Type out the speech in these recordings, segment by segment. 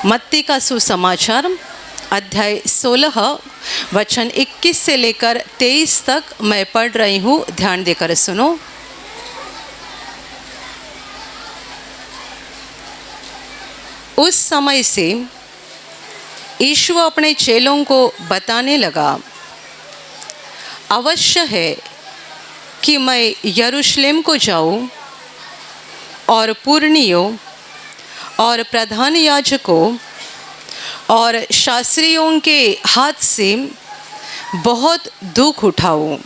मत्ती का सुसमाचार अध्याय 16 वचन 21 से लेकर 23 तक मैं पढ़ रही हूँ, ध्यान देकर सुनो। उस समय से यीशु अपने चेलों को बताने लगा, अवश्य है कि मैं यरूशलेम को जाऊं और पुरनियों और प्रधान याजकों और शास्त्रियों के हाथ से बहुत दुख उठाऊं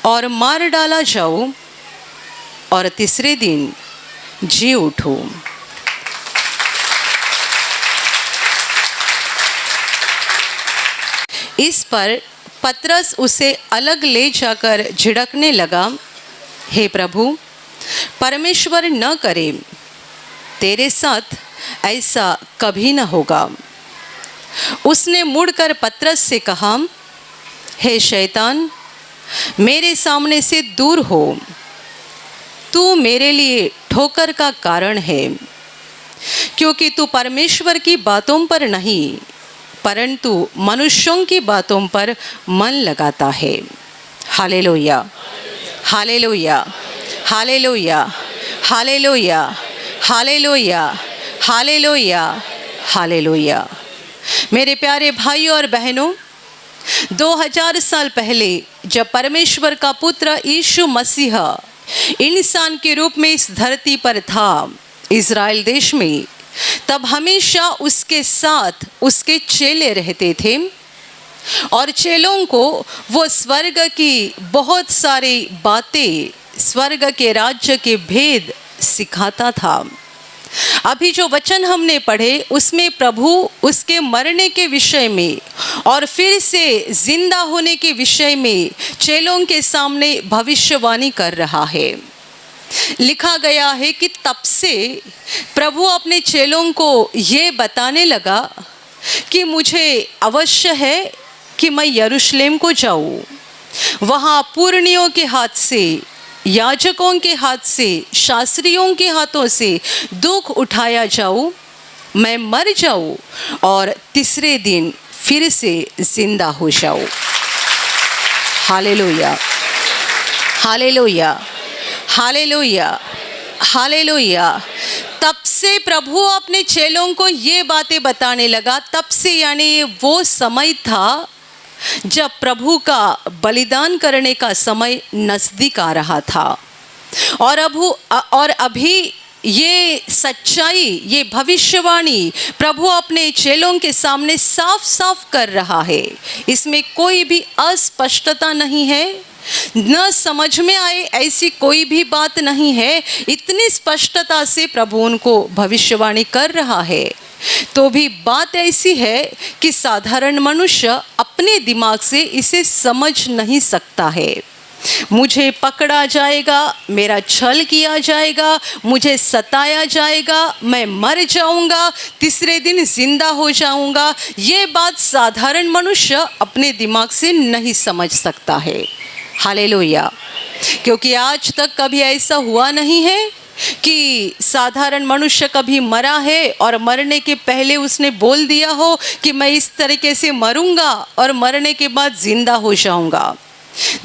और मार डाला जाऊं और तीसरे दिन जी उठूं। इस पर पतरस उसे अलग ले जाकर झिड़कने लगा, हे प्रभु, परमेश्वर न करे, तेरे साथ ऐसा कभी न होगा। उसने मुड़कर पतरस से कहा, हे शैतान, मेरे सामने से दूर हो, तू मेरे लिए ठोकर का कारण है, क्योंकि तू परमेश्वर की बातों पर नहीं परंतु मनुष्यों की बातों पर मन लगाता है। Hallelujah, hallelujah, hallelujah, hallelujah, hallelujah, hallelujah, hallelujah. मेरे प्यारे भाइयों और बहनों, 2000 साल पहले जब परमेश्वर का पुत्र यीशु मसीह इंसान के रूप में इस धरती पर था, इज़राइल देश में, तब हमेशा उसके साथ उसके चेले रहते थे और चेलों को वो स्वर्ग की बहुत सारी बातें, स्वर्ग के राज्य के भेद सिखाता था। अभी जो वचन हमने पढ़े उसमें प्रभु उसके मरने के विषय में और फिर से जिंदा होने के विषय में चेलों के सामने भविष्यवाणी कर रहा है। लिखा गया है कि तब से प्रभु अपने चेलों को ये बताने लगा कि मुझे अवश्य है कि मैं यरूशलेम को जाऊं, वहाँ पुरनियों के हाथ से, याजकों के हाथ से, शास्त्रियों के हाथों से दुख उठाया जाऊं, मैं मर जाऊं और तीसरे दिन फिर से जिंदा हो जाऊं। Hallelujah, hallelujah, hallelujah, hallelujah. तब से प्रभु अपने चेलों को ये बातें बताने लगा। तब से यानी वो समय था जब प्रभु का बलिदान करने का समय नज़दीक आ रहा था और अभी ये सच्चाई, ये भविष्यवाणी प्रभु अपने चेलों के सामने साफ साफ कर रहा है। इसमें कोई भी अस्पष्टता नहीं है, न समझ में आए ऐसी कोई भी बात नहीं है। इतनी स्पष्टता से प्रभु उनको भविष्यवाणी कर रहा है। तो भी बात ऐसी है कि साधारण मनुष्य अपने दिमाग से इसे समझ नहीं सकता है। मुझे पकड़ा जाएगा, मेरा छल किया जाएगा, मुझे सताया जाएगा, मैं मर जाऊंगा, तीसरे दिन जिंदा हो जाऊंगा, ये बात साधारण मनुष्य अपने दिमाग से नहीं समझ सकता है। हालेलुया, क्योंकि आज तक कभी ऐसा हुआ नहीं है कि साधारण मनुष्य कभी मरा है और मरने के पहले उसने बोल दिया हो कि मैं इस तरीके से मरूंगा और मरने के बाद जिंदा हो जाऊंगा।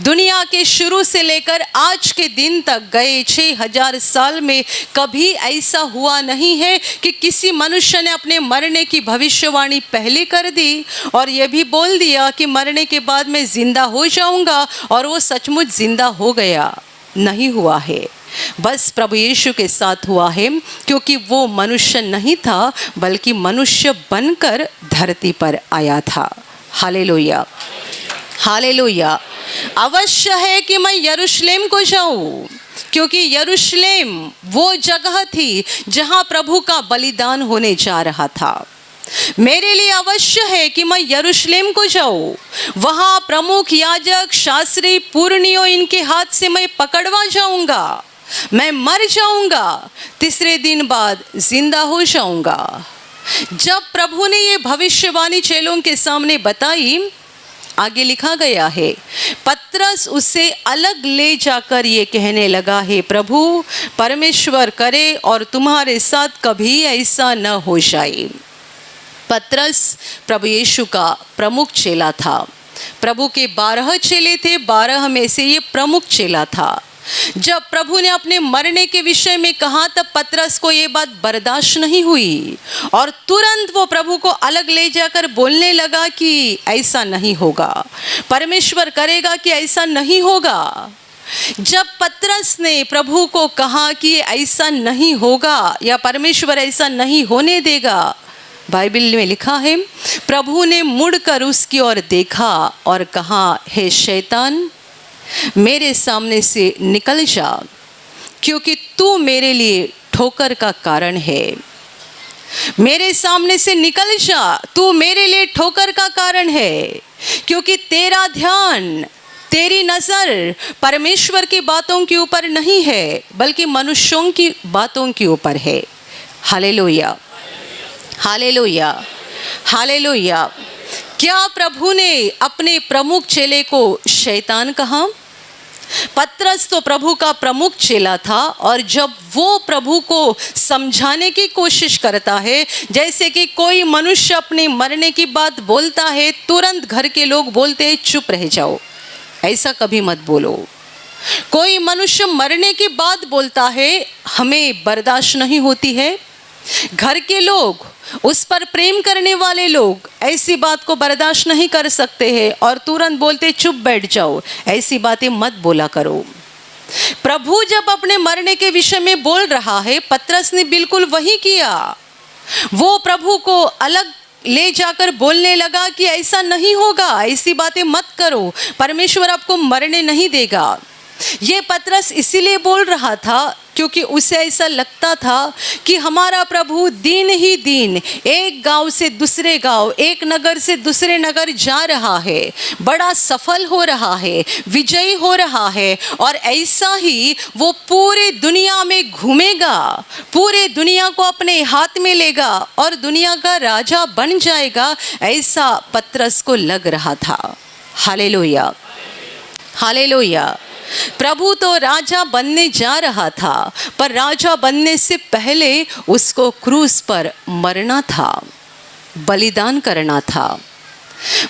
दुनिया के शुरू से लेकर आज के दिन तक गए 6000 साल में कभी ऐसा हुआ नहीं है कि किसी मनुष्य ने अपने मरने की भविष्यवाणी पहले कर दी और यह भी बोल दिया कि मरने के बाद मैं जिंदा हो जाऊंगा और वो सचमुच जिंदा हो गया। नहीं हुआ है। बस प्रभु यीशु के साथ हुआ है, क्योंकि वो मनुष्य नहीं था बल्कि मनुष्य बनकर धरती पर आया था। Hallelujah, hallelujah. अवश्य है कि मैं यरूशलेम को जाऊं, क्योंकि यरूशलेम वो जगह थी जहां प्रभु का बलिदान होने जा रहा था। मेरे लिए अवश्य है कि मैं यरूशलेम को जाऊं, वहां प्रमुख याजक, शास्त्री, पुरनियों, इनके हाथ से मैं पकड़वा जाऊंगा, मैं मर जाऊंगा, तीसरे दिन बाद जिंदा हो जाऊंगा। जब प्रभु ने ये भविष्यवाणी चेलों के सामने बताई, आगे लिखा गया है, पतरस उसे अलग ले जाकर ये कहने लगा, हे प्रभु, परमेश्वर करे और तुम्हारे साथ कभी ऐसा न हो जाए। पतरस प्रभु यीशु का प्रमुख चेला था। प्रभु के 12 चेले थे, 12 में से ये प्रमुख चेला था। जब प्रभु ने अपने मरने के विषय में कहा तब पतरस को ये बात बर्दाश्त नहीं हुई और तुरंत वो प्रभु को अलग ले जाकर बोलने लगा कि ऐसा नहीं होगा, परमेश्वर करेगा कि ऐसा नहीं होगा। जब पतरस ने प्रभु को कहा कि ऐसा नहीं होगा या परमेश्वर ऐसा नहीं होने देगा, बाइबल में लिखा है, प्रभु ने मुड़कर उसकी ओर देखा और कहा, हे शैतान, मेरे सामने से निकल जा, क्योंकि तू मेरे लिए ठोकर का कारण है। मेरे सामने से निकल जा, तू मेरे लिए ठोकर का कारण है, क्योंकि तेरा ध्यान, तेरी नज़र परमेश्वर की बातों के ऊपर नहीं है बल्कि मनुष्यों की बातों के ऊपर है। Hallelujah, hallelujah, hallelujah. क्या प्रभु ने अपने प्रमुख चेले को शैतान कहा? पतरस तो प्रभु का प्रमुख चेला था और जब वो प्रभु को समझाने की कोशिश करता है, जैसे कि कोई मनुष्य अपने मरने की बात बोलता है, तुरंत घर के लोग बोलते हैं चुप रह जाओ, ऐसा कभी मत बोलो। कोई मनुष्य मरने की बात बोलता है, हमें बर्दाश्त नहीं होती है। घर के लोग, उस पर प्रेम करने वाले लोग ऐसी बात को बर्दाश्त नहीं कर सकते हैं और तुरंत बोलते चुप बैठ जाओ, ऐसी बातें मत बोला करो। प्रभु जब अपने मरने के विषय में बोल रहा है, पतरस ने बिल्कुल वही किया। वो प्रभु को अलग ले जाकर बोलने लगा कि ऐसा नहीं होगा, ऐसी बातें मत करो, परमेश्वर आपको मरने नहीं देगा। ये पतरस इसीलिए बोल रहा था क्योंकि उसे ऐसा लगता था कि हमारा प्रभु दिन ही दिन एक गांव से दूसरे गांव, एक नगर से दूसरे नगर जा रहा है, बड़ा सफल हो रहा है, विजयी हो रहा है और ऐसा ही वो पूरे दुनिया में घूमेगा, पूरे दुनिया को अपने हाथ में लेगा और दुनिया का राजा बन जाएगा, ऐसा पतरस को लग रहा था। Hallelujah, hallelujah. प्रभु तो राजा बनने जा रहा था, पर राजा बनने से पहले उसको क्रूस पर मरना था, बलिदान करना था।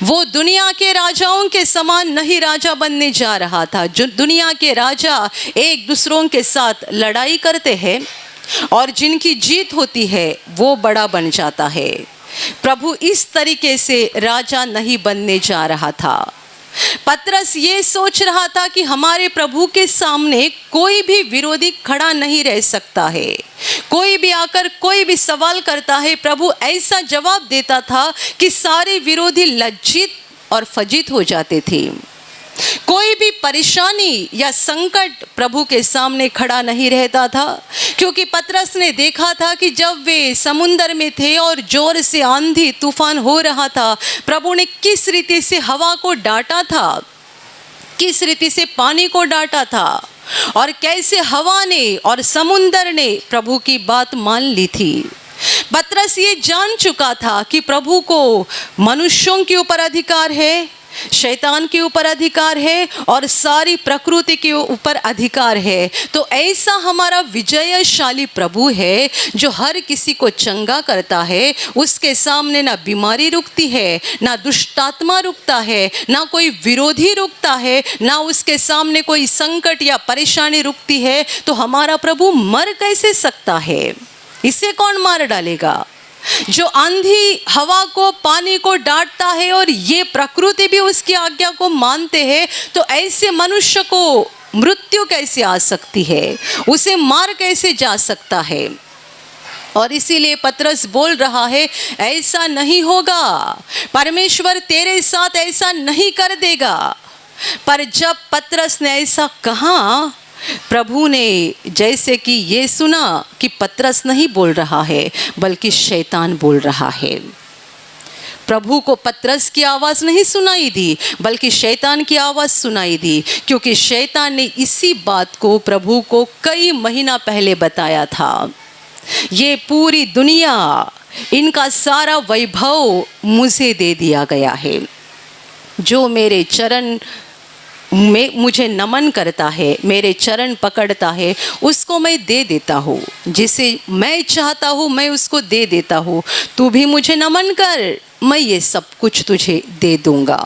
वो दुनिया के राजाओं के समान नहीं राजा बनने जा रहा था। जो दुनिया के राजा एक दूसरों के साथ लड़ाई करते हैं और जिनकी जीत होती है वो बड़ा बन जाता है। प्रभु इस तरीके से राजा नहीं बनने जा रहा था। पतरस ये सोच रहा था कि हमारे प्रभु के सामने कोई भी विरोधी खड़ा नहीं रह सकता है। कोई भी आकर कोई भी सवाल करता है, प्रभु ऐसा जवाब देता था कि सारे विरोधी लज्जित और फजित हो जाते थे। कोई भी परेशानी या संकट प्रभु के सामने खड़ा नहीं रहता था, क्योंकि पतरस ने देखा था कि जब वे समुंदर में थे और जोर से आंधी तूफान हो रहा था, प्रभु ने किस रीति से हवा को डांटा था, किस रीति से पानी को डांटा था और कैसे हवा ने और समुंदर ने प्रभु की बात मान ली थी। पतरस ये जान चुका था कि प्रभु को मनुष्यों के ऊपर अधिकार है, शैतान के ऊपर अधिकार है और सारी प्रकृति के ऊपर अधिकार है। तो ऐसा हमारा विजयशाली प्रभु है जो हर किसी को चंगा करता है। उसके सामने ना बीमारी रुकती है, ना दुष्टात्मा रुकता है, ना कोई विरोधी रुकता है, ना उसके सामने कोई संकट या परेशानी रुकती है। तो हमारा प्रभु मर कैसे सकता है? इसे कौन मार डालेगा? जो आंधी हवा को, पानी को डांटता है और ये प्रकृति भी उसकी आज्ञा को मानते हैं, तो ऐसे मनुष्य को मृत्यु कैसे आ सकती है? उसे मार कैसे जा सकता है? और इसीलिए पतरस बोल रहा है, ऐसा नहीं होगा, परमेश्वर तेरे साथ ऐसा नहीं कर देगा। पर जब पतरस ने ऐसा कहा, प्रभु ने जैसे कि ये सुना कि पतरस नहीं बोल रहा है बल्कि शैतान बोल रहा है। प्रभु को पतरस की आवाज़ नहीं सुनाई दी बल्कि शैतान की आवाज़ सुनाई दी, क्योंकि शैतान ने इसी बात को प्रभु को कई महीना पहले बताया था। ये पूरी दुनिया, इनका सारा वैभव मुझे दे दिया गया है। जो मेरे चरण में मुझे नमन करता है, मेरे चरण पकड़ता है, उसको मैं दे देता हूँ। जिसे मैं चाहता हूँ मैं उसको दे देता हूँ। तू भी मुझे नमन कर, मैं ये सब कुछ तुझे दे दूंगा।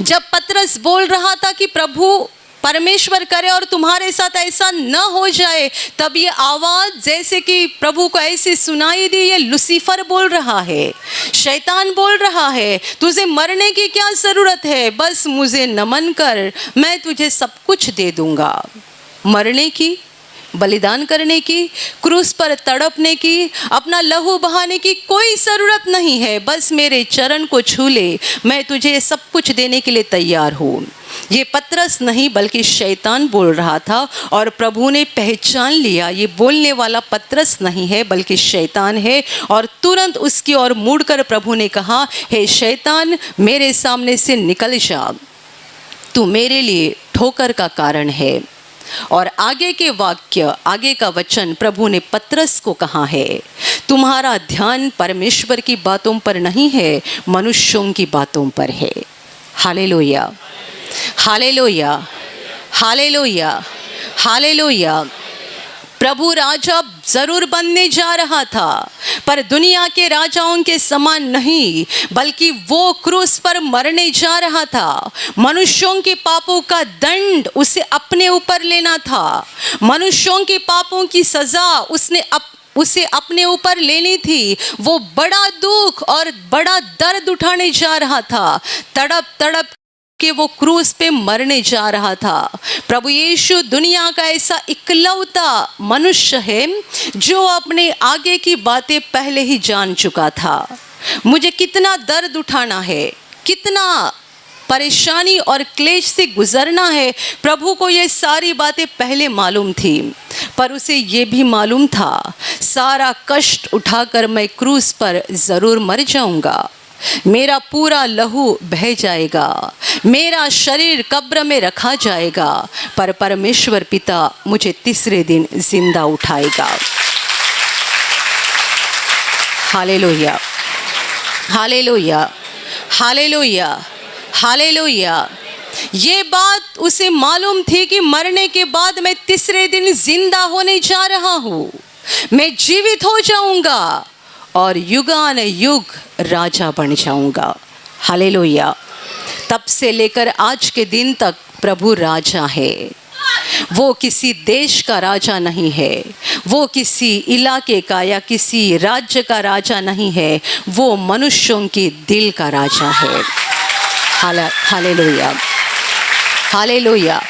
जब पतरस बोल रहा था कि प्रभु परमेश्वर करे और तुम्हारे साथ ऐसा न हो जाए, तब ये आवाज़ जैसे कि प्रभु को ऐसे सुनाई दी, ये लूसीफर बोल रहा है, शैतान बोल रहा है, तुझे मरने की क्या ज़रूरत है, बस मुझे नमन कर, मैं तुझे सब कुछ दे दूंगा। मरने की, बलिदान करने की, क्रूस पर तड़पने की, अपना लहू बहाने की कोई ज़रूरत नहीं है। बस मेरे चरण को छू ले, मैं तुझे सब कुछ देने के लिए तैयार हूँ। ये पतरस नहीं बल्कि शैतान बोल रहा था और प्रभु ने पहचान लिया ये बोलने वाला पतरस नहीं है बल्कि शैतान है। और तुरंत उसकी ओर मुड़कर प्रभु ने कहा, हे शैतान, मेरे सामने से निकल जा, तू मेरे लिए ठोकर का कारण है। और आगे के वाक्य, आगे का वचन प्रभु ने पतरस को कहा है, तुम्हारा ध्यान परमेश्वर की बातों पर नहीं है, मनुष्यों की बातों पर है। Hallelujah, hallelujah, hallelujah, hallelujah. प्रभु राजा जरूर बनने जा रहा था, पर दुनिया के राजाओं के समान नहीं, बल्कि वो क्रूस पर मरने जा रहा था। मनुष्यों के पापों का दंड उसे अपने ऊपर लेना था। मनुष्यों के पापों की सजा उसे अपने ऊपर लेनी थी। वो बड़ा दुख और बड़ा दर्द उठाने जा रहा था। तड़प तड़प कि वो क्रूस पे मरने जा रहा था। प्रभु यीशु दुनिया का ऐसा इकलौता मनुष्य है जो अपने आगे की बातें पहले ही जान चुका था। मुझे कितना दर्द उठाना है, कितना परेशानी और क्लेश से गुजरना है, प्रभु को ये सारी बातें पहले मालूम थी। पर उसे ये भी मालूम था, सारा कष्ट उठाकर मैं क्रूस पर ज़रूर मर जाऊंगा, मेरा पूरा लहू बह जाएगा, मेरा शरीर कब्र में रखा जाएगा, पर परमेश्वर पिता मुझे तीसरे दिन जिंदा उठाएगा। Hallelujah, hallelujah, hallelujah, hallelujah. ये बात उसे मालूम थी कि मरने के बाद मैं तीसरे दिन जिंदा होने जा रहा हूँ, मैं जीवित हो जाऊंगा और युगान युग राजा बन जाऊंगा। हालेलुया। तब से लेकर आज के दिन तक प्रभु राजा है। वो किसी देश का राजा नहीं है, वो किसी इलाके का या किसी राज्य का राजा नहीं है, वो मनुष्यों के दिल का राजा है। Hallelujah, hallelujah.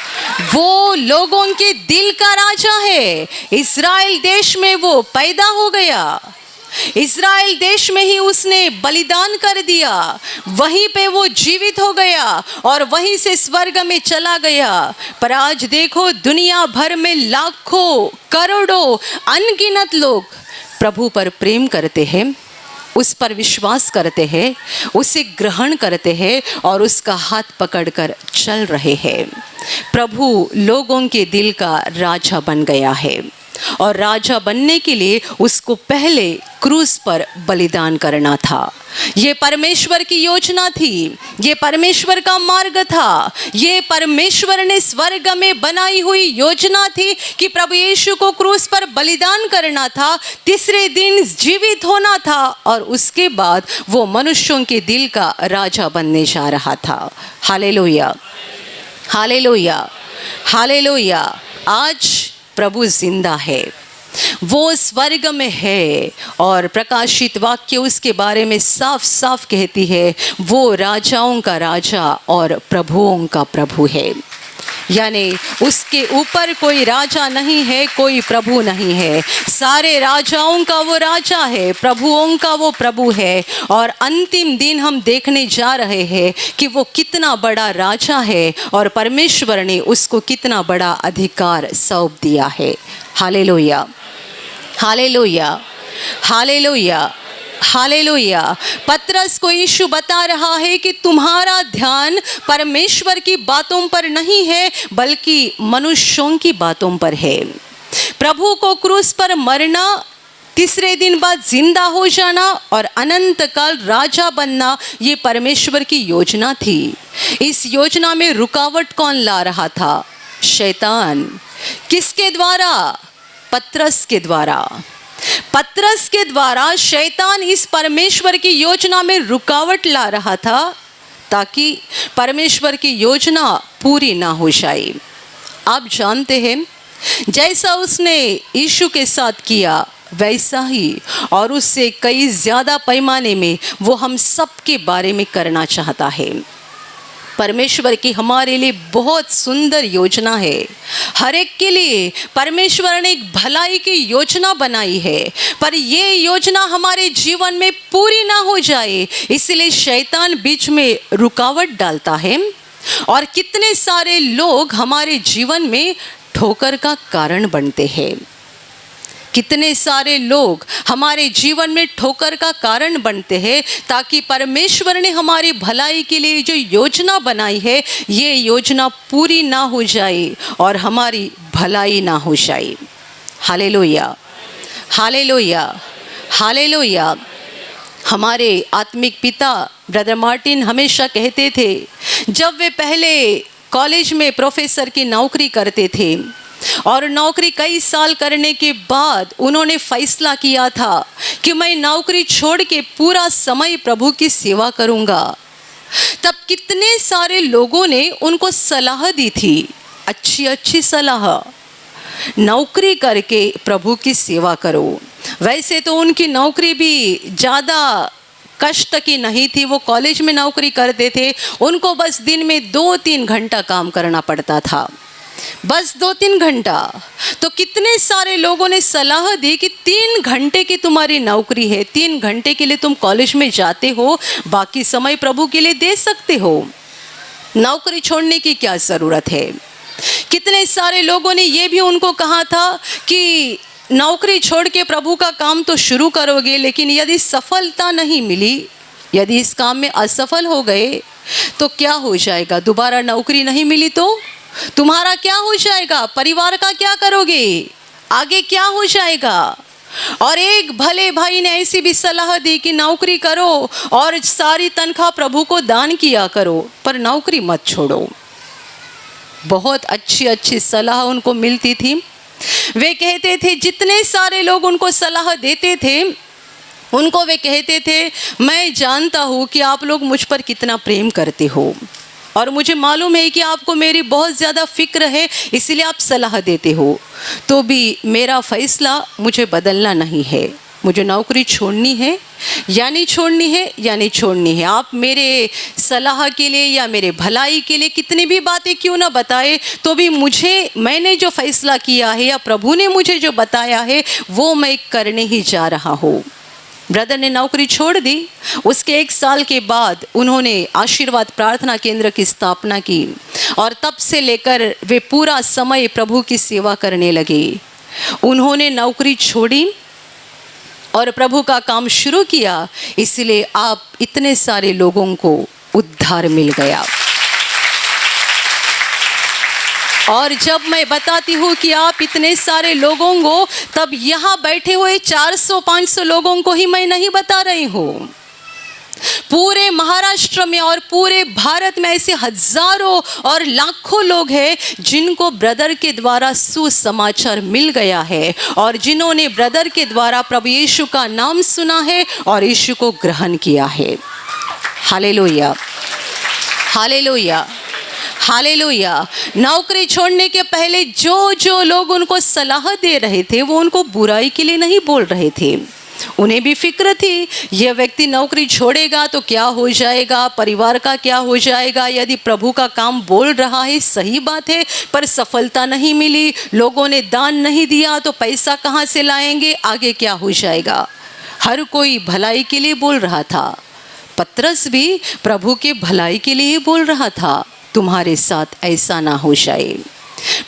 वो लोगों के दिल का राजा है। इस्राएल देश में वो पैदा हो गया, इस्राएल देश में ही उसने बलिदान कर दिया, वहीं पे वो जीवित हो गया और वहीं से स्वर्ग में चला गया। पर आज देखो, दुनिया भर में लाखों करोड़ों अनगिनत लोग प्रभु पर प्रेम करते हैं, उस पर विश्वास करते हैं, उसे ग्रहण करते हैं और उसका हाथ पकड़कर चल रहे हैं। प्रभु लोगों के दिल का राजा बन गया है और राजा बनने के लिए उसको पहले क्रूस पर बलिदान करना था। ये परमेश्वर की योजना थी, ये परमेश्वर का मार्ग था, ये परमेश्वर ने स्वर्ग में बनाई हुई योजना थी कि प्रभु यीशु को क्रूस पर बलिदान करना था, तीसरे दिन जीवित होना था और उसके बाद वो मनुष्यों के दिल का राजा बनने जा रहा था। Hallelujah, hallelujah, hallelujah. आज प्रभु जिंदा है, वो स्वर्ग में है और प्रकाशित वाक्य उसके बारे में साफ साफ कहती है, वो राजाओं का राजा और प्रभुओं का प्रभु है। यानी उसके ऊपर कोई राजा नहीं है, कोई प्रभु नहीं है, सारे राजाओं का वो राजा है, प्रभुओं का वो प्रभु है। और अंतिम दिन हम देखने जा रहे हैं कि वो कितना बड़ा राजा है और परमेश्वर ने उसको कितना बड़ा अधिकार सौंप दिया है। Hallelujah, hallelujah, hallelujah, hallelujah. पतरस को यीशु बता रहा है कि तुम्हारा ध्यान परमेश्वर की बातों पर नहीं है बल्कि मनुष्यों की बातों पर है। प्रभु को क्रूस पर मरना, तीसरे दिन बाद जिंदा हो जाना और अनंत काल राजा बनना, ये परमेश्वर की योजना थी। इस योजना में रुकावट कौन ला रहा था? शैतान। किसके द्वारा? पतरस के द्वारा। पतरस के द्वारा शैतान इस परमेश्वर की योजना में रुकावट ला रहा था ताकि परमेश्वर की योजना पूरी ना हो जाए। आप जानते हैं, जैसा उसने यीशु के साथ किया वैसा ही और उससे कई ज़्यादा पैमाने में वो हम सब के बारे में करना चाहता है। परमेश्वर की हमारे लिए बहुत सुंदर योजना है। हर एक के लिए परमेश्वर ने एक भलाई की योजना बनाई है, पर ये योजना हमारे जीवन में पूरी ना हो जाए इसलिए शैतान बीच में रुकावट डालता है और कितने सारे लोग हमारे जीवन में ठोकर का कारण बनते हैं। कितने सारे लोग हमारे जीवन में ठोकर का कारण बनते हैं ताकि परमेश्वर ने हमारी भलाई के लिए जो योजना बनाई है ये योजना पूरी ना हो जाए और हमारी भलाई ना हो जाए। Hallelujah, hallelujah, hallelujah. हमारे आत्मिक पिता ब्रदर मार्टिन हमेशा कहते थे, जब वे पहले कॉलेज में प्रोफेसर की नौकरी करते थे और नौकरी कई साल करने के बाद उन्होंने फैसला किया था कि मैं नौकरी छोड़ के पूरा समय प्रभु की सेवा करूंगा। तब कितने सारे लोगों ने उनको सलाह दी थी, अच्छी अच्छी सलाह, नौकरी करके प्रभु की सेवा करो। वैसे तो उनकी नौकरी भी ज़्यादा कष्ट की नहीं थी, वो कॉलेज में नौकरी करते थे, उनको बस दिन में 2-3 घंटा काम करना पड़ता था, बस 2-3 घंटा। तो कितने सारे लोगों ने सलाह दी कि 3 घंटे की तुम्हारी नौकरी है, 3 घंटे के लिए तुम कॉलेज में जाते हो, बाकी समय प्रभु के लिए दे सकते हो, नौकरी छोड़ने की क्या ज़रूरत है। कितने सारे लोगों ने ये भी उनको कहा था कि नौकरी छोड़ के प्रभु का काम तो शुरू करोगे, लेकिन यदि सफलता नहीं मिली, यदि इस काम में असफल हो गए तो क्या हो जाएगा? दोबारा नौकरी नहीं मिली तो तुम्हारा क्या हो जाएगा? परिवार का क्या करोगे? आगे क्या हो जाएगा? और एक भले भाई ने ऐसी भी सलाह दी कि नौकरी करो और सारी तनख्वाह प्रभु को दान किया करो, पर नौकरी मत छोड़ो। बहुत अच्छी अच्छी सलाह उनको मिलती थी। वे कहते थे, जितने सारे लोग उनको सलाह देते थे उनको वे कहते थे, मैं जानता हूँ कि आप लोग मुझ पर कितना प्रेम करते हो और मुझे मालूम है कि आपको मेरी बहुत ज़्यादा फिक्र है, इसलिए आप सलाह देते हो, तो भी मेरा फैसला मुझे बदलना नहीं है। मुझे नौकरी छोड़नी है या नहीं छोड़नी है, या नहीं छोड़नी है। आप मेरे सलाह के लिए या मेरे भलाई के लिए कितनी भी बातें क्यों ना बताए, तो भी मैंने जो फैसला किया है या प्रभु ने मुझे जो बताया है वो मैं करने ही जा रहा हूँ। ब्रदर ने नौकरी छोड़ दी। उसके 1 साल के बाद उन्होंने आशीर्वाद प्रार्थना केंद्र की स्थापना की और तब से लेकर वे पूरा समय प्रभु की सेवा करने लगे। उन्होंने नौकरी छोड़ी और प्रभु का काम शुरू किया, इसलिए आप इतने सारे लोगों को उद्धार मिल गया। और जब मैं बताती हूँ कि आप इतने सारे लोगों को, तब यहाँ बैठे हुए 400-500 लोगों को ही मैं नहीं बता रही हूँ। पूरे महाराष्ट्र में और पूरे भारत में ऐसे हजारों और लाखों लोग हैं जिनको ब्रदर के द्वारा सुसमाचार मिल गया है और जिन्होंने ब्रदर के द्वारा प्रभु यीशु का नाम सुना है और यीशु को ग्रहण किया है। Hallelujah, hallelujah, hallelujah. नौकरी छोड़ने के पहले जो लोग उनको सलाह दे रहे थे वो उनको बुराई के लिए नहीं बोल रहे थे। उन्हें भी फिक्र थी, यह व्यक्ति नौकरी छोड़ेगा तो क्या हो जाएगा, परिवार का क्या हो जाएगा। यदि प्रभु का काम बोल रहा है, सही बात है, पर सफलता नहीं मिली, लोगों ने दान नहीं दिया तो पैसा कहाँ से लाएंगे, आगे क्या हो जाएगा। हर कोई भलाई के लिए बोल रहा था। पतरस भी प्रभु के भलाई के लिए बोल रहा था, तुम्हारे साथ ऐसा ना हो जाए।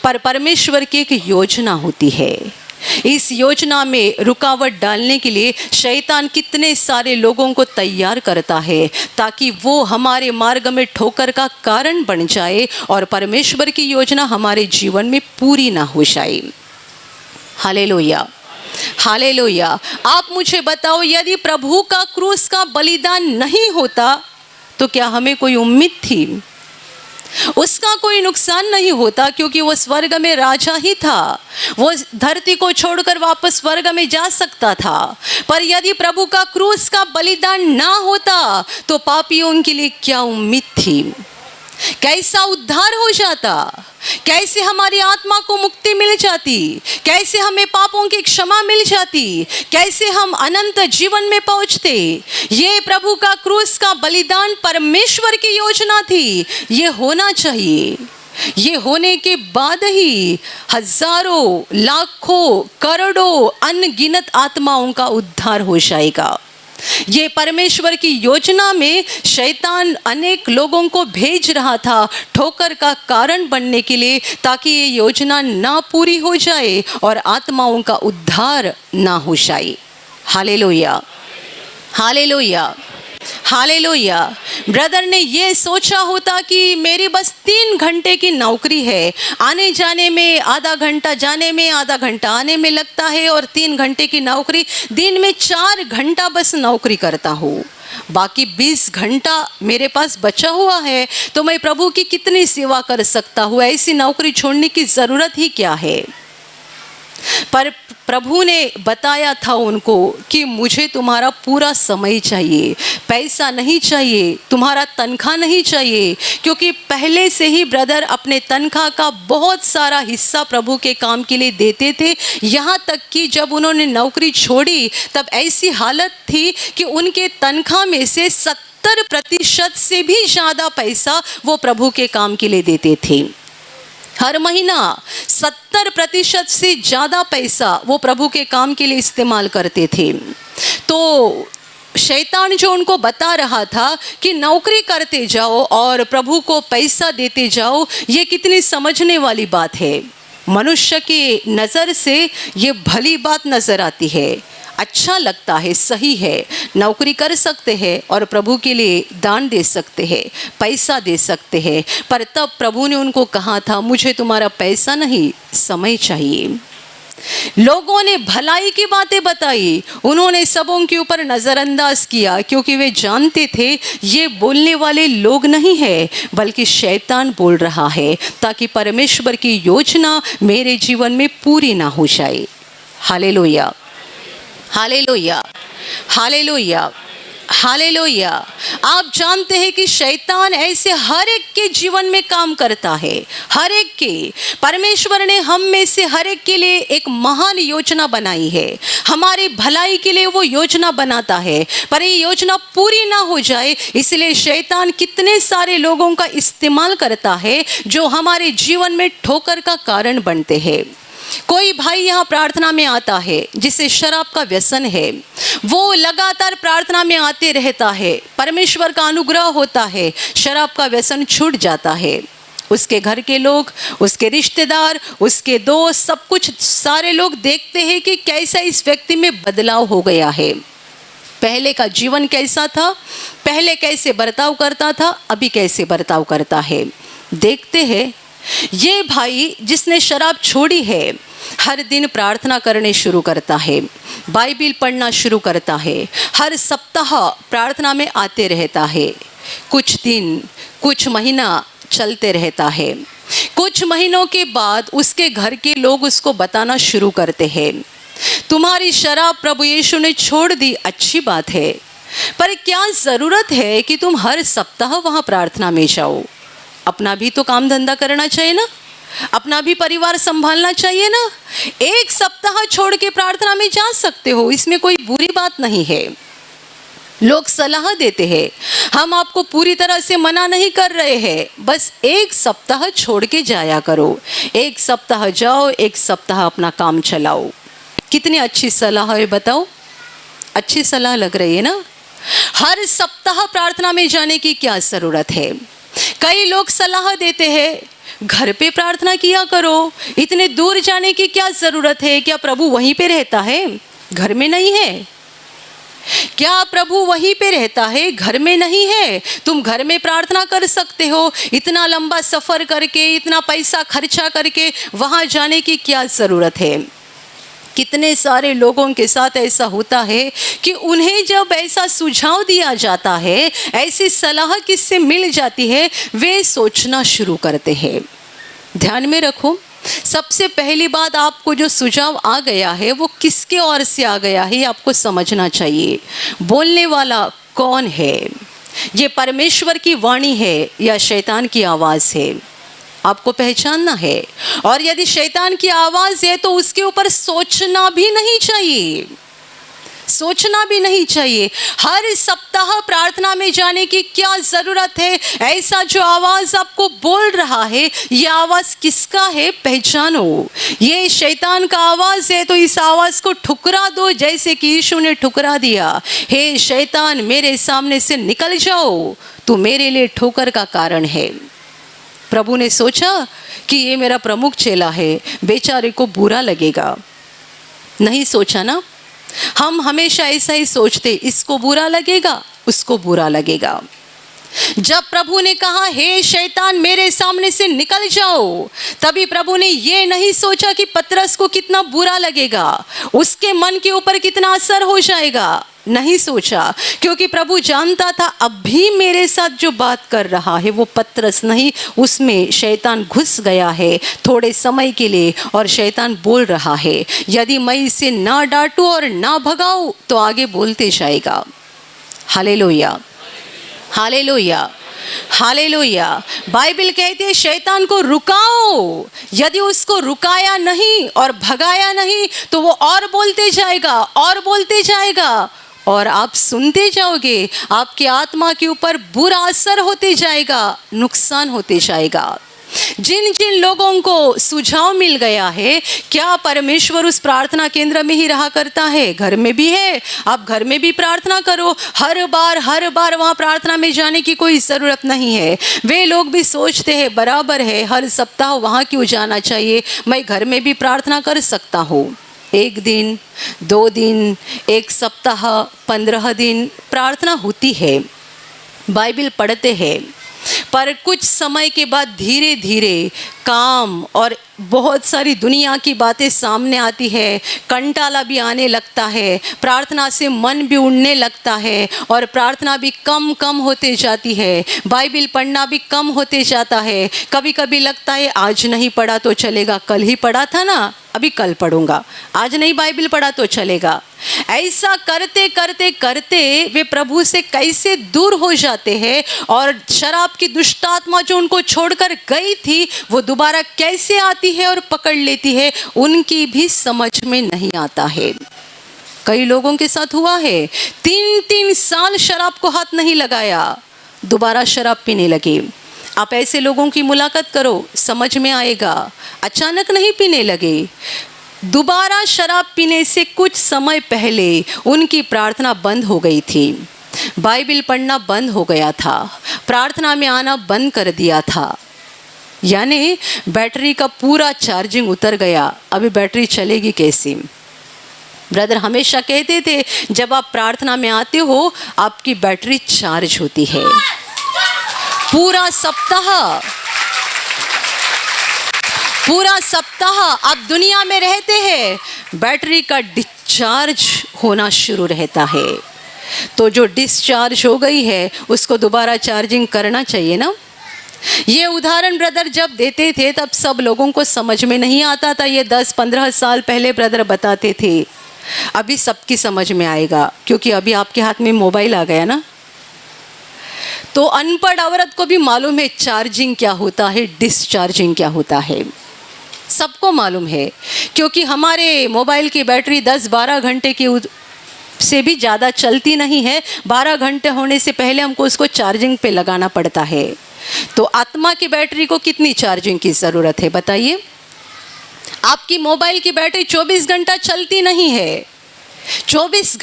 पर परमेश्वर की एक योजना होती है। इस योजना में रुकावट डालने के लिए शैतान कितने सारे लोगों को तैयार करता है ताकि वो हमारे मार्ग में ठोकर का कारण बन जाए और परमेश्वर की योजना हमारे जीवन में पूरी ना हो जाए। Hallelujah, hallelujah. आप मुझे बताओ, यदि प्रभु का क्रूस का बलिदान नहीं होता तो क्या हमें कोई उम्मीद थी? उसका कोई नुकसान नहीं होता, क्योंकि वो स्वर्ग में राजा ही था। वो धरती को छोड़कर वापस स्वर्ग में जा सकता था। पर यदि प्रभु का क्रूस का बलिदान ना होता तो पापियों के लिए क्या उम्मीद थी? कैसा उद्धार हो जाता? कैसे हमारी आत्मा को मुक्ति मिल जाती? कैसे हमें पापों की क्षमा मिल जाती? कैसे हम अनंत जीवन में पहुंचते? ये प्रभु का क्रूस का बलिदान परमेश्वर की योजना थी। ये होना चाहिए। ये होने के बाद ही हजारों, लाखों, करोड़ों अनगिनत आत्माओं का उद्धार हो जाएगा। ये परमेश्वर की योजना में शैतान अनेक लोगों को भेज रहा था ठोकर का कारण बनने के लिए, ताकि ये योजना ना पूरी हो जाए और आत्माओं का उद्धार ना हो जाए। Hallelujah, hallelujah, hallelujah. ब्रदर ने ये सोचा होता कि मेरी बस 3 घंटे की नौकरी है, आने जाने में आधा घंटा, जाने में आधा घंटा, आने में लगता है, और 3 घंटे की नौकरी, दिन में 4 घंटा बस नौकरी करता हूँ, बाकी 20 घंटा मेरे पास बचा हुआ है, तो मैं प्रभु की कितनी सेवा कर सकता हूँ? ऐसी नौकरी छोड़ने की ज़रूरत ही क्या है? पर प्रभु ने बताया था उनको कि मुझे तुम्हारा पूरा समय चाहिए, पैसा नहीं चाहिए, तुम्हारा तनख्वाह नहीं चाहिए, क्योंकि पहले से ही ब्रदर अपने तनख्वाह का बहुत सारा हिस्सा प्रभु के काम के लिए देते थे। यहाँ तक कि जब उन्होंने नौकरी छोड़ी तब ऐसी हालत थी कि उनके तनख्वाह में से 70% से भी ज़्यादा पैसा वो प्रभु के काम के लिए देते थे। हर महीना 70% से ज़्यादा पैसा वो प्रभु के काम के लिए इस्तेमाल करते थे। तो शैतान जो उनको बता रहा था कि नौकरी करते जाओ और प्रभु को पैसा देते जाओ, ये कितनी समझने वाली बात है। मनुष्य की नज़र से ये भली बात नज़र आती है, अच्छा लगता है, सही है, नौकरी कर सकते हैं और प्रभु के लिए दान दे सकते हैं, पैसा दे सकते हैं। पर तब प्रभु ने उनको कहा था, मुझे तुम्हारा पैसा नहीं, समय चाहिए। लोगों ने भलाई की बातें बताई, उन्होंने सबों के ऊपर नज़रअंदाज किया, क्योंकि वे जानते थे ये बोलने वाले लोग नहीं है, बल्कि शैतान बोल रहा है, ताकि परमेश्वर की योजना मेरे जीवन में पूरी ना हो जाए। Hallelujah, hallelujah, hallelujah, hallelujah. आप जानते हैं कि शैतान ऐसे हर एक के जीवन में काम करता है, हर एक के। परमेश्वर ने हम में से हर एक के लिए एक महान योजना बनाई है, हमारी भलाई के लिए वो योजना बनाता है। पर ये योजना पूरी ना हो जाए, इसलिए शैतान कितने सारे लोगों का इस्तेमाल करता है जो हमारे जीवन में ठोकर का कारण बनते हैं। कोई भाई यहाँ प्रार्थना में आता है जिसे शराब का व्यसन है, वो लगातार प्रार्थना में आते रहता है, परमेश्वर का अनुग्रह होता है, शराब का व्यसन छूट जाता है। उसके घर के लोग, उसके रिश्तेदार, उसके दोस्त, सब कुछ सारे लोग देखते हैं कि कैसा इस व्यक्ति में बदलाव हो गया है। पहले का जीवन कैसा था, पहले कैसे बर्ताव करता था, अभी कैसे बर्ताव करता है। देखते हैं ये भाई जिसने शराब छोड़ी है, हर दिन प्रार्थना करने शुरू करता है, बाइबिल पढ़ना शुरू करता है, हर सप्ताह प्रार्थना में आते रहता है। कुछ दिन, कुछ महीना चलते रहता है। कुछ महीनों के बाद उसके घर के लोग उसको बताना शुरू करते हैं, तुम्हारी शराब प्रभु यीशु ने छोड़ दी, अच्छी बात है, पर क्या ज़रूरत है कि तुम हर सप्ताह वहाँ प्रार्थना में जाओ? अपना भी तो काम धंधा करना चाहिए ना, अपना भी परिवार संभालना चाहिए ना। एक सप्ताह छोड़ के प्रार्थना में जा सकते हो, इसमें कोई बुरी बात नहीं है। लोग सलाह देते हैं, हम आपको पूरी तरह से मना नहीं कर रहे हैं, बस एक सप्ताह छोड़ के जाया करो। एक सप्ताह जाओ, एक सप्ताह अपना काम चलाओ। कितनी अच्छी सलाह है बताओ, अच्छी सलाह लग रही है ना। हर सप्ताह प्रार्थना में जाने की क्या ज़रूरत है? कई लोग सलाह देते हैं घर पे प्रार्थना किया करो, इतने दूर जाने की क्या ज़रूरत है? क्या प्रभु वहीं पे रहता है, घर में नहीं है? क्या प्रभु वहीं पे रहता है, घर में नहीं है? तुम घर में प्रार्थना कर सकते हो, इतना लंबा सफ़र करके, इतना पैसा खर्चा करके वहाँ जाने की क्या ज़रूरत है? कितने सारे लोगों के साथ ऐसा होता है कि उन्हें जब ऐसा सुझाव दिया जाता है, ऐसी सलाह किससे मिल जाती है, वे सोचना शुरू करते हैं। ध्यान में रखो, सबसे पहली बात, आपको जो सुझाव आ गया है वो किसके ओर से आ गया है, ये आपको समझना चाहिए। बोलने वाला कौन है? ये परमेश्वर की वाणी है या शैतान की आवाज़ है? आपको पहचानना है। और यदि शैतान की आवाज़ है तो उसके ऊपर सोचना भी नहीं चाहिए, सोचना भी नहीं चाहिए। हर सप्ताह प्रार्थना में जाने की क्या ज़रूरत है? ऐसा जो आवाज़ आपको बोल रहा है, ये आवाज़ किसका है, पहचानो। ये शैतान का आवाज़ है तो इस आवाज़ को ठुकरा दो, जैसे कि यीशु ने ठुकरा दिया। हे शैतान, मेरे सामने से निकल जाओ, तू मेरे लिए ठोकर का कारण है। प्रभु ने सोचा कि ये मेरा प्रमुख चेला है, बेचारे को बुरा लगेगा। नहीं सोचा ना? हम हमेशा ऐसा ही सोचते, इसको बुरा लगेगा, उसको बुरा लगेगा। जब प्रभु ने कहा हे शैतान मेरे सामने से निकल जाओ, तभी प्रभु ने ये नहीं सोचा कि पतरस को कितना बुरा लगेगा, उसके मन के ऊपर कितना असर हो जाएगा। नहीं सोचा, क्योंकि प्रभु जानता था अभी मेरे साथ जो बात कर रहा है वो पतरस नहीं, उसमें शैतान घुस गया है थोड़े समय के लिए, और शैतान बोल रहा है यदि मैं इसे ना डांटूं और ना भगाऊं तो आगे बोलते जाएगा। Hallelujah, hallelujah, hallelujah. बाइबल कहती है शैतान को रुकाओ, यदि उसको रुकाया नहीं और भगाया नहीं तो वो और बोलते जाएगा और बोलते जाएगा, और आप सुनते जाओगे, आपकी आत्मा के ऊपर बुरा असर होते जाएगा, नुकसान होते जाएगा। जिन जिन लोगों को सुझाव मिल गया है, क्या परमेश्वर उस प्रार्थना केंद्र में ही रहा करता है? घर में भी है, आप घर में भी प्रार्थना करो। हर बार वहाँ प्रार्थना में जाने की कोई ज़रूरत नहीं है। वे लोग भी सोचते हैं बराबर है, हर सप्ताह वहाँ क्यों जाना चाहिए, मैं घर में भी प्रार्थना कर सकता हूँ। 1 दिन, 2 दिन, 1 सप्ताह, 15 दिन प्रार्थना होती है, बाइबल पढ़ते हैं, पर कुछ समय के बाद धीरे धीरे काम और बहुत सारी दुनिया की बातें सामने आती है, कंटाला भी आने लगता है, प्रार्थना से मन भी उड़ने लगता है और प्रार्थना भी कम कम होते जाती है, बाइबल पढ़ना भी कम होते जाता है। कभी कभी लगता है आज नहीं पढ़ा तो चलेगा, कल ही पढ़ा था ना, अभी कल पढ़ूंगा, आज नहीं बाइबल पढ़ा तो चलेगा। ऐसा करते करते करते वे प्रभु से कैसे दूर हो जाते हैं, और शराब की दुष्ट आत्मा जो उनको छोड़कर गई थी वो दोबारा कैसे आती है और पकड़ लेती है, उनकी भी समझ में नहीं आता है। कई लोगों के साथ हुआ है, 3-3 साल शराब को हाथ नहीं लगाया, दोबारा शराब पीने लगे। आप ऐसे लोगों की मुलाकात करो, समझ में आएगा। अचानक नहीं पीने लगे, दोबारा शराब पीने से कुछ समय पहले उनकी प्रार्थना बंद हो गई थी, बाइबल पढ़ना बंद हो गया था, प्रार्थना में आना बंद कर दिया था, यानी बैटरी का पूरा चार्जिंग उतर गया। अभी बैटरी चलेगी कैसी? ब्रदर हमेशा कहते थे जब आप प्रार्थना में आते हो आपकी बैटरी चार्ज होती है। पूरा सप्ताह आप दुनिया में रहते हैं, बैटरी का डिस्चार्ज होना शुरू रहता है। तो जो डिस्चार्ज हो गई है उसको दोबारा चार्जिंग करना चाहिए ना। ये उदाहरण ब्रदर जब देते थे तब सब लोगों को समझ में नहीं आता था, ये 10-15 साल पहले ब्रदर बताते थे। अभी सबकी समझ में आएगा, क्योंकि अभी आपके हाथ में मोबाइल आ गया ना। तो अनपढ़ औरत को भी मालूम है चार्जिंग क्या होता है, डिस्चार्जिंग क्या होता है, सबको मालूम है, क्योंकि हमारे मोबाइल की बैटरी 10-12 घंटे की से भी ज़्यादा चलती नहीं है। 12 घंटे होने से पहले हमको उसको चार्जिंग पे लगाना पड़ता है। तो आत्मा की बैटरी को कितनी चार्जिंग की ज़रूरत है बताइए? आपकी मोबाइल की बैटरी 24 घंटा चलती नहीं है, 24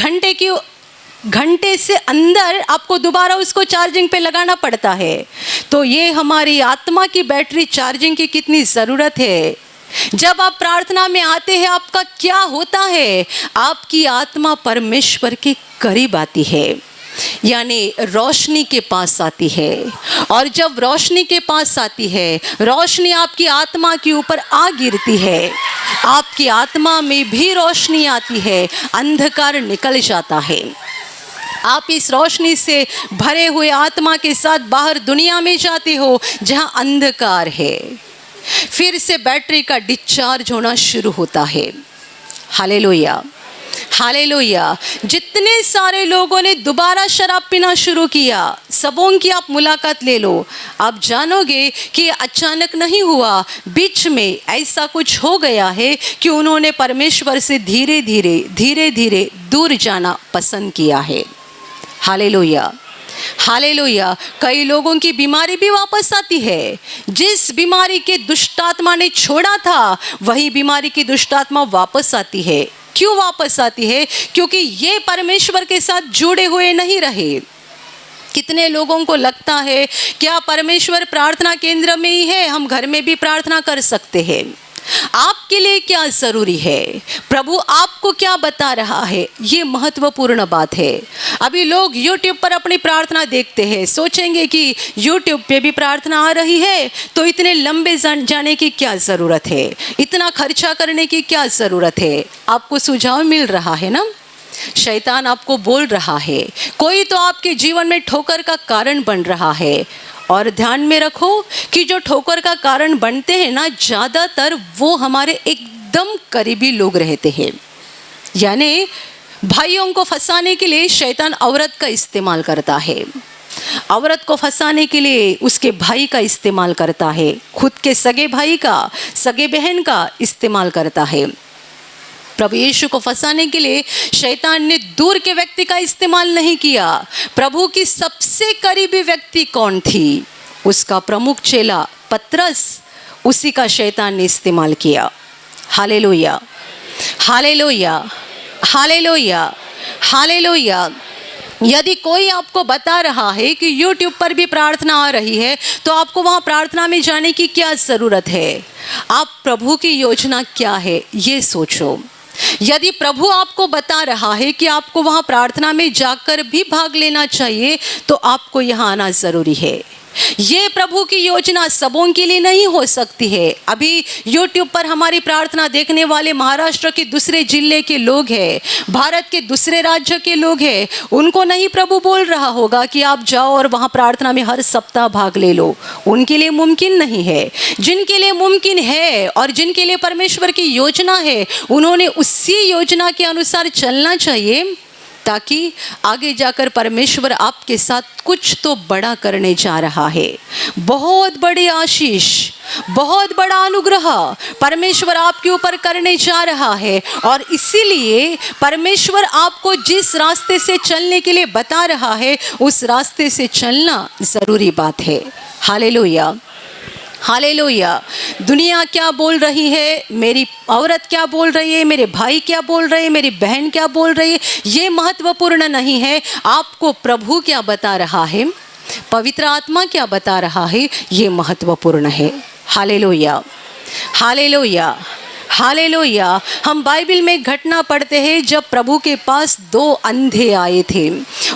घंटे से अंदर आपको दोबारा उसको चार्जिंग पे लगाना पड़ता है। तो ये हमारी आत्मा की बैटरी चार्जिंग की कितनी ज़रूरत है। जब आप प्रार्थना में आते हैं आपका क्या होता है, आपकी आत्मा परमेश्वर के करीब आती है। यानी रोशनी के पास आती है। और जब रोशनी के पास आती है, रोशनी आपकी आत्मा के ऊपर आ गिरती है, आपकी आत्मा में भी रोशनी आती है, अंधकार निकल जाता है। आप इस रोशनी से भरे हुए आत्मा के साथ बाहर दुनिया में जाते हो जहां अंधकार है। फिर से बैटरी का डिस्चार्ज होना शुरू होता है। Hallelujah, hallelujah. जितने सारे लोगों ने दोबारा शराब पीना शुरू किया, सबों की आप मुलाकात ले लो, आप जानोगे कि अचानक नहीं हुआ, बीच में ऐसा कुछ हो गया है कि उन्होंने परमेश्वर से धीरे धीरे दूर जाना पसंद किया है। Hallelujah, hallelujah. कई लोगों की बीमारी भी वापस आती है। जिस बीमारी के दुष्ट आत्मा ने छोड़ा था, वही बीमारी की दुष्ट आत्मा वापस आती है। क्यों वापस आती है? क्योंकि ये परमेश्वर के साथ जुड़े हुए नहीं रहे। कितने लोगों को लगता है क्या परमेश्वर प्रार्थना केंद्र में ही है, हम घर में भी प्रार्थना कर सकते हैं। आपके लिए क्या जरूरी है, प्रभु आपको क्या बता रहा है, ये महत्वपूर्ण बात है। अभी लोग YouTube पर अपनी प्रार्थना देखते हैं, सोचेंगे कि YouTube पे भी प्रार्थना आ रही है तो इतने लंबे जाने की क्या ज़रूरत है, इतना खर्चा करने की क्या ज़रूरत है। आपको सुझाव मिल रहा है ना, शैतान आपको बोल रहा है, कोई तो आपके जीवन में ठोकर का कारण बन रहा है। और ध्यान में रखो कि जो ठोकर का कारण बनते हैं ना, ज़्यादातर वो हमारे एकदम करीबी लोग रहते हैं। यानी भाइयों को फंसाने के लिए शैतान औरत का इस्तेमाल करता है, औरत को फंसाने के लिए उसके भाई का इस्तेमाल करता है, खुद के सगे भाई का, सगे बहन का इस्तेमाल करता है। प्रभु यीशु को फंसाने के लिए शैतान ने दूर के व्यक्ति का इस्तेमाल नहीं किया। प्रभु की सबसे करीबी व्यक्ति कौन थी? उसका प्रमुख चेला पतरस, उसी का शैतान ने इस्तेमाल किया। Hallelujah, hallelujah, hallelujah, hallelujah. यदि कोई आपको बता रहा है कि YouTube पर भी प्रार्थना आ रही है तो आपको वहाँ प्रार्थना में जाने की क्या ज़रूरत है? आप प्रभु की योजना क्या है ये सोचो। यदि प्रभु आपको बता रहा है कि आपको वहाँ प्रार्थना में जाकर भी भाग लेना चाहिए तो आपको यहाँ आना ज़रूरी है। ये प्रभु की योजना सबों के लिए नहीं हो सकती है। अभी YouTube पर हमारी प्रार्थना देखने वाले महाराष्ट्र के दूसरे जिले के लोग हैं, भारत के दूसरे राज्य के लोग हैं। उनको नहीं प्रभु बोल रहा होगा कि आप जाओ और वहाँ प्रार्थना में हर सप्ताह भाग ले लो। उनके लिए मुमकिन नहीं है। जिनके लिए मुमकिन है और जिनके लिए परमेश्वर की योजना है, उन्होंने उसी योजना के अनुसार चलना चाहिए, ताकि आगे जाकर परमेश्वर आपके साथ कुछ तो बड़ा करने जा रहा है। बहुत बड़ी आशीष, बहुत बड़ा अनुग्रह परमेश्वर आपके ऊपर करने जा रहा है। और इसीलिए परमेश्वर आपको जिस रास्ते से चलने के लिए बता रहा है, उस रास्ते से चलना ज़रूरी बात है। Hallelujah, hallelujah. दुनिया क्या बोल रही है, मेरी औरत क्या बोल रही है, मेरे भाई क्या बोल रहे हैं, मेरी बहन क्या बोल रही है, ये महत्वपूर्ण नहीं है। आपको प्रभु क्या बता रहा है, पवित्र आत्मा क्या बता रहा है, ये महत्वपूर्ण है। Hallelujah, hallelujah, hallelujah. हम बाइबल में घटना पढ़ते हैं जब प्रभु के पास 2 अंधे आए थे।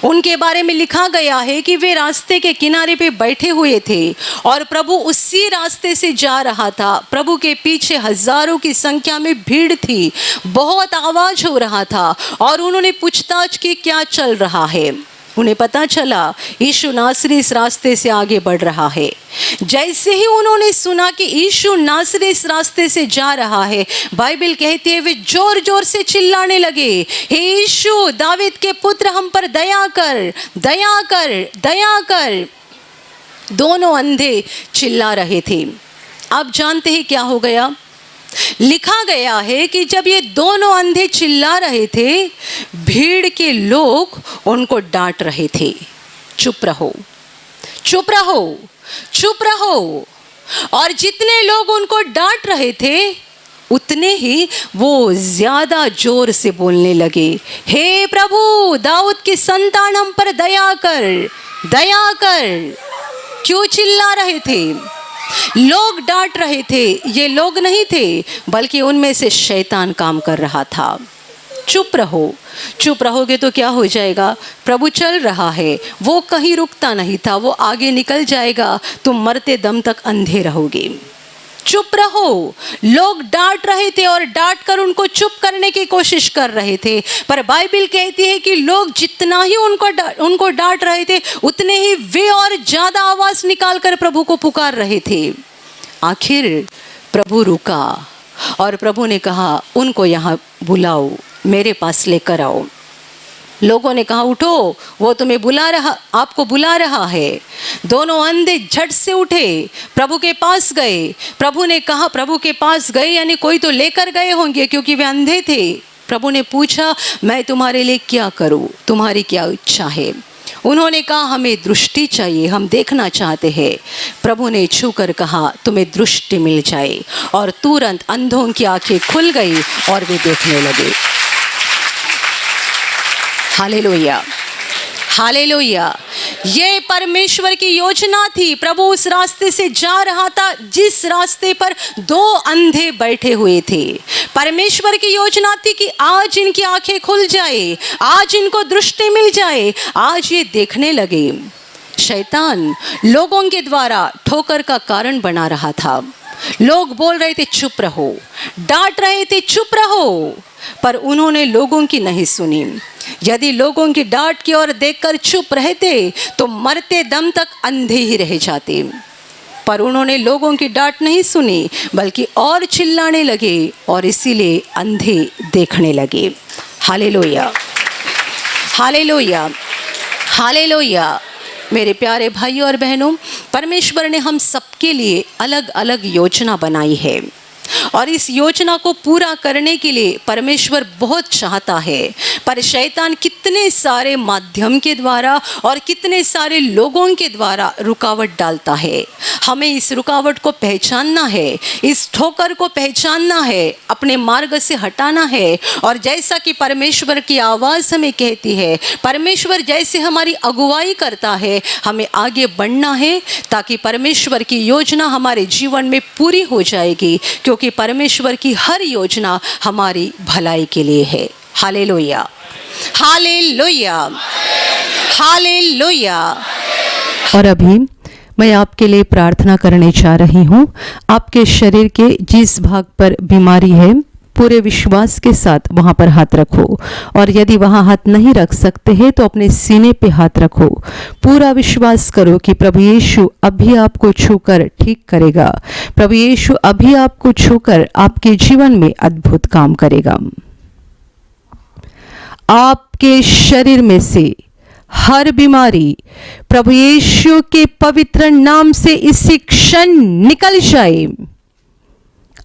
उनके बारे में लिखा गया है कि वे रास्ते के किनारे पे बैठे हुए थे और प्रभु उसी रास्ते से जा रहा था। प्रभु के पीछे हजारों की संख्या में भीड़ थी, बहुत आवाज हो रहा था और उन्होंने पूछताछ की क्या चल रहा है। उन्हें पता चला यीशु नासरी इस रास्ते से आगे बढ़ रहा है। जैसे ही उन्होंने सुना कि यीशु नासरी इस रास्ते से जा रहा है, बाइबल कहती है वे जोर जोर से चिल्लाने लगे, हे यीशु दावीद के पुत्र, हम पर दया कर, दया कर, दया कर। दोनों अंधे चिल्ला रहे थे। आप जानते हैं क्या हो गया? लिखा गया है कि जब ये दोनों अंधे चिल्ला रहे थे, भीड़ के लोग उनको डांट रहे थे, चुप रहो, चुप रहो, चुप रहो। और जितने लोग उनको डांट रहे थे, उतने ही वो ज्यादा जोर से बोलने लगे, हे प्रभु दाऊद की संतान, हम पर दया कर, दया कर। क्यों चिल्ला रहे थे? लोग डांट रहे थे, ये लोग नहीं थे, बल्कि उनमें से शैतान काम कर रहा था। चुप रहो। चुप रहोगे तो क्या हो जाएगा? प्रभु चल रहा है, वो कहीं रुकता नहीं था, वो आगे निकल जाएगा, तुम मरते दम तक अंधे रहोगे। चुप रहो। लोग डांट रहे थे और डांट कर उनको चुप करने की कोशिश कर रहे थे, पर बाइबल कहती है कि लोग जितना ही उनको डांट रहे थे, उतने ही वे और ज्यादा आवाज निकालकर प्रभु को पुकार रहे थे। आखिर प्रभु रुका और प्रभु ने कहा, उनको यहाँ बुलाओ, मेरे पास लेकर आओ। लोगों ने कहा, उठो, वो तुम्हें आपको बुला रहा है। दोनों अंधे झट से उठे, प्रभु के पास गए। प्रभु ने कहा, प्रभु के पास गए यानी कोई तो लेकर गए होंगे, क्योंकि वे अंधे थे। प्रभु ने पूछा, मैं तुम्हारे लिए क्या करूं, तुम्हारी क्या इच्छा है? उन्होंने कहा, हमें दृष्टि चाहिए, हम देखना चाहते हैं। प्रभु ने छूकर कहा, तुम्हें दृष्टि मिल जाए, और तुरंत अंधों की आंखें खुल गई और वे देखने लगे। Hallelujah, hallelujah. ये परमेश्वर की योजना थी। प्रभु उस रास्ते से जा रहा था जिस रास्ते पर दो अंधे बैठे हुए थे। परमेश्वर की योजना थी कि आज इनकी आंखें खुल जाए, आज इनको दृष्टि मिल जाए, आज ये देखने लगे। शैतान लोगों के द्वारा ठोकर का कारण बना रहा था। लोग बोल रहे थे चुप रहो, डांट रहे थे चुप रहो, पर उन्होंने लोगों की नहीं सुनी। यदि लोगों की डांट की ओर देखकर चुप रहते तो मरते दम तक अंधे ही रह जाते, पर उन्होंने लोगों की डांट नहीं सुनी, बल्कि और चिल्लाने लगे और इसीलिए अंधे देखने लगे। Hallelujah, hallelujah, hallelujah. मेरे प्यारे भाई और बहनों, परमेश्वर ने हम सबके लिए अलग अलग योजना बनाई है, और इस योजना को पूरा करने के लिए परमेश्वर बहुत चाहता है, पर शैतान कितने सारे माध्यम के द्वारा और कितने सारे लोगों के द्वारा रुकावट डालता है। हमें इस रुकावट को पहचानना है, इस ठोकर को पहचानना है, अपने मार्ग से हटाना है। और जैसा कि परमेश्वर की आवाज़ हमें कहती है, परमेश्वर जैसे हमारी अगुवाई करता है, हमें आगे बढ़ना है, ताकि परमेश्वर की योजना हमारे जीवन में पूरी हो जाएगी, क्योंकि परमेश्वर की हर योजना हमारी भलाई के लिए है। Hallelujah, hallelujah, hallelujah. और अभी मैं आपके लिए प्रार्थना करने जा रही हूँ। आपके शरीर के जिस भाग पर बीमारी है, पूरे विश्वास के साथ वहाँ पर हाथ रखो, और यदि वहाँ हाथ नहीं रख सकते हैं तो अपने सीने पे हाथ रखो। पूरा विश्वास करो कि प्रभु यीशु अभी आपको छूकर ठीक करेगा। प्रभु यीशु अभी आपको छूकर आपके जीवन में अद्भुत काम करेगा। आपके शरीर में से हर बीमारी प्रभु यीशु के पवित्र नाम से इसी क्षण निकल जाए।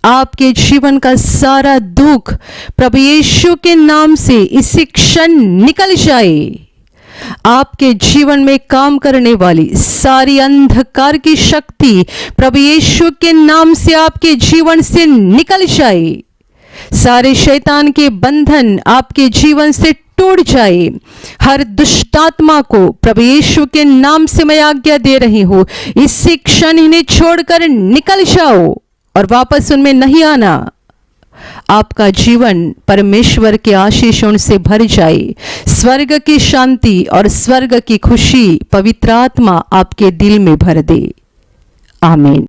आपके जीवन का सारा दुख प्रभु यीशु के नाम से इसी क्षण निकल जाए। आपके जीवन में काम करने वाली सारी अंधकार की शक्ति प्रभु यीशु के नाम से आपके जीवन से निकल जाए। सारे शैतान के बंधन आपके जीवन से टूट जाए। हर दुष्टात्मा को प्रभु यीशु के नाम से मैं आज्ञा दे रही हूँ, इसी क्षण इन्हें छोड़कर निकल जाओ और वापस उनमें नहीं आना। आपका जीवन परमेश्वर के आशीषों से भर जाए। स्वर्ग की शांति और स्वर्ग की खुशी पवित्र आत्मा आपके दिल में भर दे। आमीन।